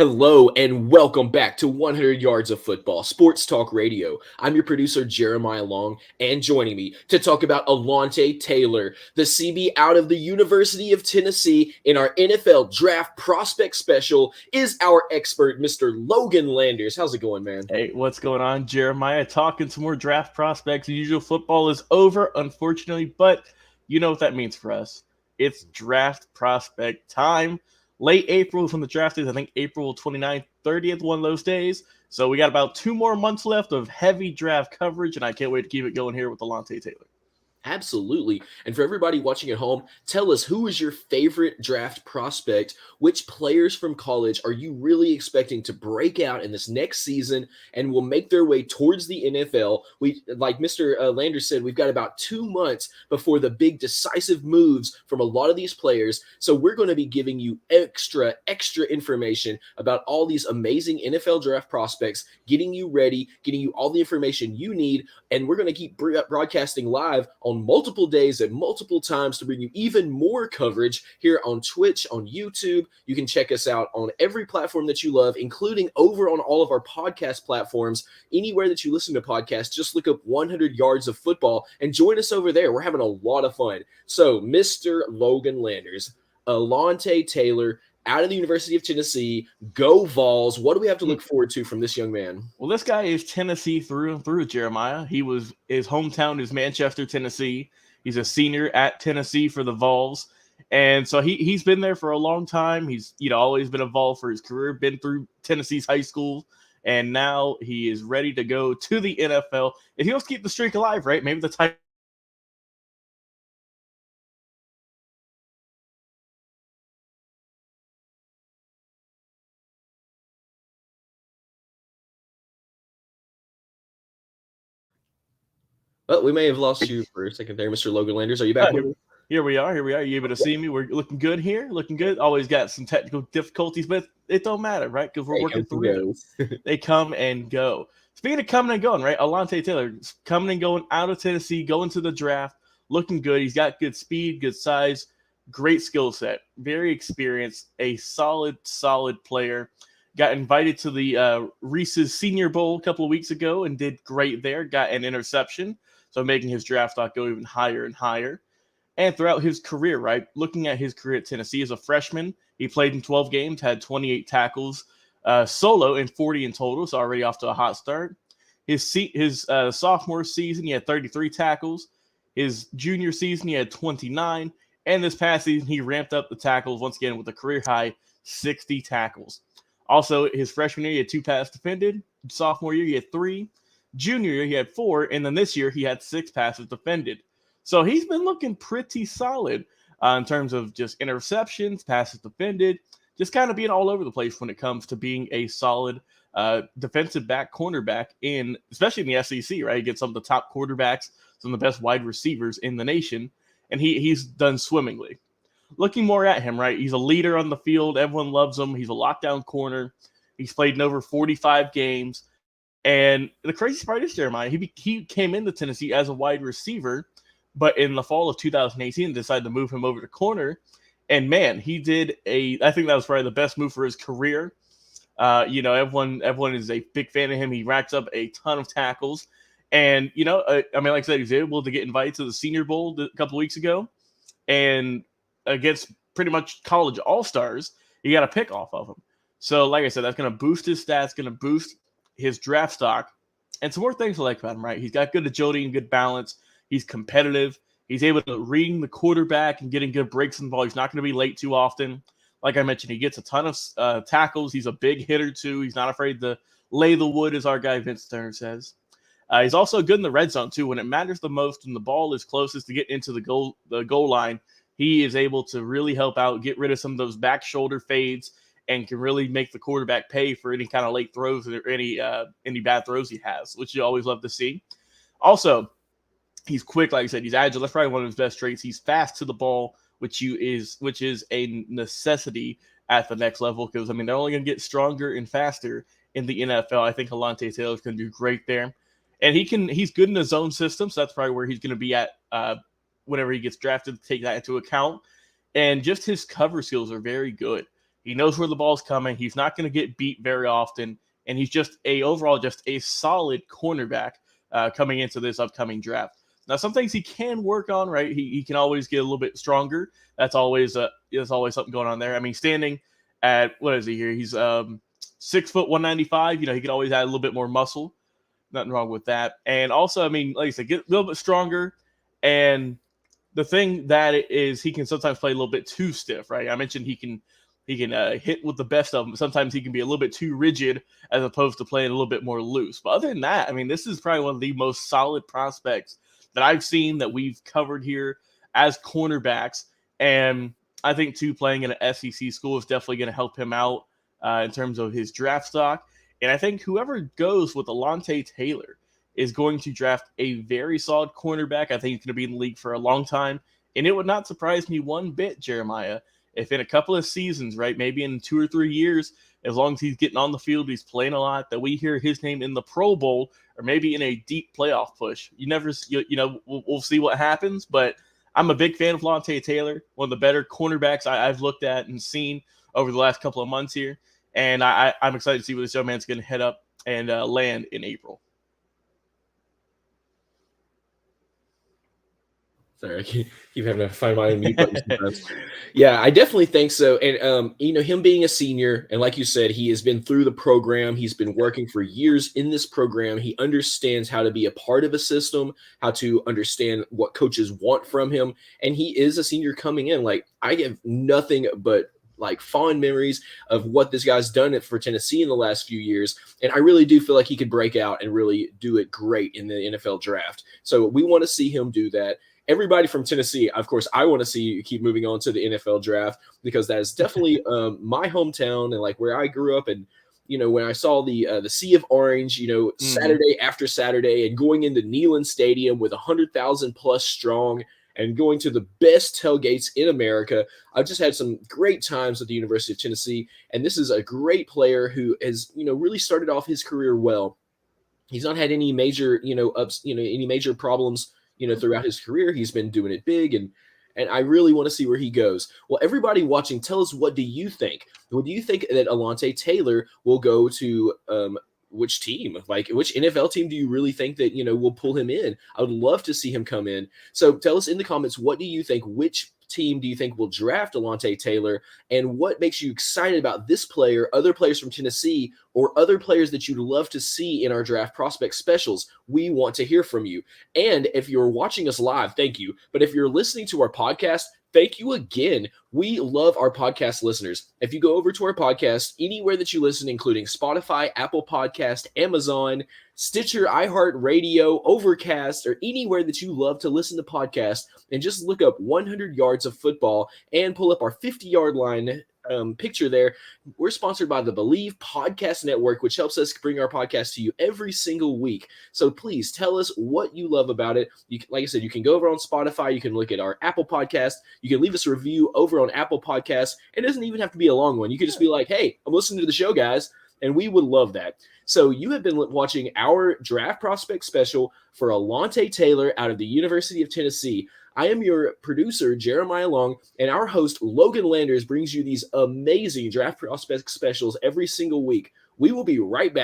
Hello and welcome back to 100 Yards of Football, Sports Talk Radio. I'm your producer, Jeremiah Long, and joining me to talk about Alontae Taylor, the CB out of the University of Tennessee in our NFL Draft Prospect Special, is our expert, Mr. Logan Landers. How's it going, man? Hey, what's going on, Jeremiah? Talking some more draft prospects. The usual football is over, unfortunately, but you know what that means for us. It's draft prospect time. Late April is when the draft is. I think April 29th, 30th, one of those days. So we got about 2 more months left of heavy draft coverage, and I can't wait to keep it going here with Alontae Taylor. Absolutely. And for everybody watching at home, tell us, who is your favorite draft prospect? Which players from college are you really expecting to break out in this next season and will make their way towards the NFL? We, like Mr. Landers said, we've got about 2 months before the big decisive moves from a lot of these players. So we're going to be giving you extra information about all these amazing NFL draft prospects, getting you ready, getting you all the information you need. And we're going to keep broadcasting live on multiple days at multiple times to bring you even more coverage here on Twitch, on YouTube. You can check us out on every platform that you love, including over on all of our podcast platforms. Anywhere that you listen to podcasts, just look up 100 Yards of Football and join us over there. We're having a lot of fun. So, Mr. Logan Landers, Alontae Taylor, out of the University of Tennessee, go Vols. What do we have to look forward to from this young man? Well, this guy is Tennessee through and through, Jeremiah. His hometown is Manchester, Tennessee. He's a senior at Tennessee for the Vols. And so he's been there for a long time. He's always been a Vol for his career, been through Tennessee's high school, and now he is ready to go to the NFL. If he wants to keep the streak alive, right? Maybe the type. Well, we may have lost you for a second there, Mr. Logan Landers. Are you back with us? Here we are. Are you able to see me? We're looking good here. Looking good. Always got some technical difficulties, but it don't matter, right? Because we're working through it. They come and go. Speaking of coming and going, right? Alontae Taylor coming and going out of Tennessee, going to the draft, looking good. He's got good speed, good size, great skill set, very experienced, a solid player. Got invited to the Reese's Senior Bowl a couple of weeks ago and did great there. Got an interception, so making his draft stock go even higher and higher. And throughout his career, right, looking at his career at Tennessee as a freshman, he played in 12 games, had 28 tackles solo and 40 in total, so already off to a hot start. His sophomore season, he had 33 tackles. His junior season, he had 29. And this past season, he ramped up the tackles once again with a career-high 60 tackles. Also, his freshman year, he had 2 passes defended. Sophomore year, he had 3. Junior year, he had 4. And then this year, he had 6 passes defended. So he's been looking pretty solid in terms of just interceptions, passes defended, just kind of being all over the place when it comes to being a solid defensive back cornerback, especially in the SEC, right? He gets some of the top quarterbacks, some of the best wide receivers in the nation, and he's done swimmingly. Looking more at him, right? He's a leader on the field. Everyone loves him. He's a lockdown corner. He's played in over 45 games. And the crazy part is, Jeremiah, he came into Tennessee as a wide receiver, but in the fall of 2018, decided to move him over to corner. And man, I think that was probably the best move for his career. Everyone is a big fan of him. He racks up a ton of tackles. And, like I said, he was able to get invited to the Senior Bowl a couple of weeks ago. And against pretty much college all-stars, he got a pick off of him. So, like I said, that's going to boost his stats, going to boost his draft stock. And some more things I like about him, right? He's got good agility and good balance. He's competitive. He's able to read the quarterback and getting good breaks in the ball. He's not going to be late too often. Like I mentioned, he gets a ton of tackles. He's a big hitter, too. He's not afraid to lay the wood, as our guy Vince Turner says. He's also good in the red zone, too. When it matters the most, when the ball is closest to get into the goal line, he is able to really help out, get rid of some of those back shoulder fades, and can really make the quarterback pay for any kind of late throws or any bad throws he has, which you always love to see. Also, he's quick, like I said. He's agile. That's probably one of his best traits. He's fast to the ball, which is a necessity at the next level because, they're only going to get stronger and faster in the NFL. I think Alontae Taylor is going to do great there. And he's good in the zone system, so that's probably where he's going to be at whenever he gets drafted, to take that into account. And just his cover skills are very good. He knows where the ball's coming. He's not going to get beat very often, and he's just overall a solid cornerback coming into this upcoming draft. Now, some things he can work on, right? He can always get a little bit stronger. That's always something going on there. I mean, standing at, what is he here? He's 6 foot 195. He can always add a little bit more muscle. Nothing wrong with that. And also, I mean, like I said, get a little bit stronger. And the thing that is, he can sometimes play a little bit too stiff, right? I mentioned he can hit with the best of them. Sometimes he can be a little bit too rigid as opposed to playing a little bit more loose. But other than that, I mean, this is probably one of the most solid prospects that I've seen that we've covered here as cornerbacks. And I think, too, playing in an SEC school is definitely going to help him out in terms of his draft stock. And I think whoever goes with Alontae Taylor is going to draft a very solid cornerback. I think he's going to be in the league for a long time. And it would not surprise me one bit, Jeremiah, if in a couple of seasons, right, maybe in 2 or 3 years, as long as he's getting on the field, he's playing a lot, that we hear his name in the Pro Bowl or maybe in a deep playoff push. We'll see what happens. But I'm a big fan of Alontae Taylor, one of the better cornerbacks I've looked at and seen over the last couple of months here. And I'm excited to see where this young man's going to head up and land in April. Sorry, I keep having to find my mute button sometimes. Yeah, I definitely think so. And, him being a senior, and like you said, he has been through the program. He's been working for years in this program. He understands how to be a part of a system, how to understand what coaches want from him. And he is a senior coming in. Like, I have nothing but fond memories of what this guy's done for Tennessee in the last few years. And I really do feel like he could break out and really do it great in the NFL draft. So we want to see him do that. Everybody from Tennessee, of course, I want to see you keep moving on to the NFL draft, because that is definitely my hometown and where I grew up. And, when I saw the Sea of Orange, Saturday after Saturday, and going into Neyland Stadium with 100,000 plus strong and going to the best tailgates in America, I've just had some great times at the University of Tennessee. And this is a great player who has, really started off his career well. He's not had any major, any major problems, throughout his career. He's been doing it big, and I really want to see where he goes. Well, everybody watching, tell us, what do you think? What do you think that Alontae Taylor will go to? Which team? Which NFL team do you really think that will pull him in? I would love to see him come in. So tell us in the comments, what do you think? Which team do you think will draft Alontae Taylor, and what makes you excited about this player, other players from Tennessee, or other players that you'd love to see in our draft prospect specials? We want to hear from you. And if you're watching us live, thank you. But if you're listening to our podcast, thank you again. We love our podcast listeners. If you go over to our podcast, anywhere that you listen, including Spotify, Apple Podcast, Amazon, Stitcher, iHeartRadio, Overcast, or anywhere that you love to listen to podcasts, and just look up 100 yards of football and pull up our 50-yard line picture there. We're sponsored by the Believe Podcast Network, which helps us bring our podcast to you every single week. So please tell us what you love about it. Like I said, you can go over on Spotify. You can look at our Apple Podcast. You can leave us a review over on Apple Podcasts. It doesn't even have to be a long one. You can just be like, hey, I'm listening to the show, guys. And we would love that. So you have been watching our draft prospect special for Alontae Taylor out of the University of Tennessee. I am your producer, Jeremiah Long, and our host, Logan Landers, brings you these amazing draft prospect specials every single week. We will be right back.